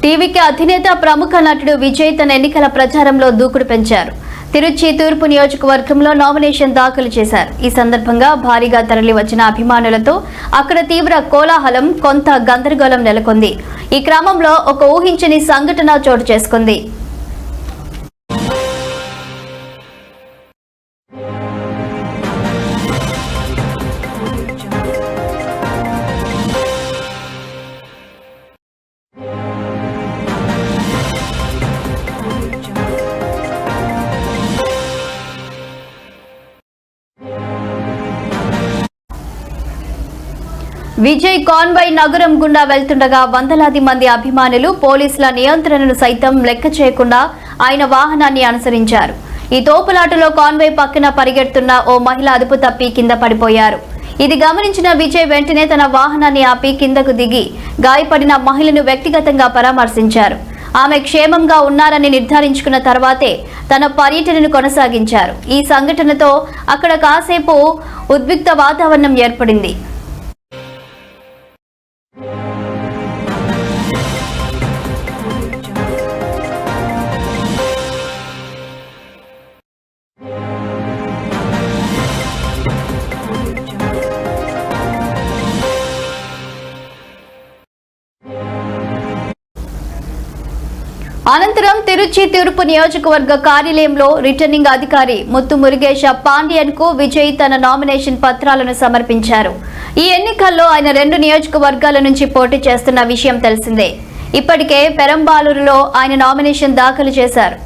టీవీకి అధినేత ప్రముఖ నటుడు విజయ్ తన ఎన్నికల ప్రచారంలో దూకుడు పెంచారు. తిరుచి తూర్పు నియోజకవర్గంలో నామినేషన్ దాఖలు చేశారు. ఈ సందర్భంగా భారీగా తరలి వచ్చిన అభిమానులతో అక్కడ తీవ్ర కోలాహలం, కొంత గందరగోళం నెలకొంది. ఈ క్రమంలో ఒక ఊహించని సంఘటన చోటు చేసుకుంది. విజయ్ కాన్వాయ్ నగరం గుండా వెళ్తుండగా వందలాది మంది అభిమానులు పోలీసుల నియంత్రణను సైతం లెక్క చేయకుండా ఆయన వాహనాన్ని అనుసరించారు. ఈ తోపులాటలో కాన్వాయ్ పక్కన పరిగెడుతున్న ఓ మహిళ అదుపు తప్పి కింద పడిపోయారు. ఇది గమనించిన విజయ్ వెంటనే తన వాహనాన్ని ఆపి కిందకు దిగి గాయపడిన మహిళను వ్యక్తిగతంగా పరామర్శించారు. ఆమె క్షేమంగా ఉన్నారని నిర్ధారించుకున్న తర్వాతే తన పర్యటనను కొనసాగించారు. ఈ సంఘటనతో అక్కడ కాసేపు ఉద్రిక్త వాతావరణం ఏర్పడింది. అనంతరం తిరుచి తూర్పు నియోజకవర్గ కార్యాలయంలో రిటర్నింగ్ అధికారి ముత్తు మురుగేశ పాండ్యన్ కు విజయ్ తన నామినేషన్ పత్రాలను సమర్పించారు. ఈ ఎన్నికల్లో ఆయన 2 నియోజకవర్గాల నుంచి పోటీ చేస్తున్న విషయం తెలిసిందే. ఇప్పటికే పెరంబాలూరులో ఆయన నామినేషన్ దాఖలు చేశారు.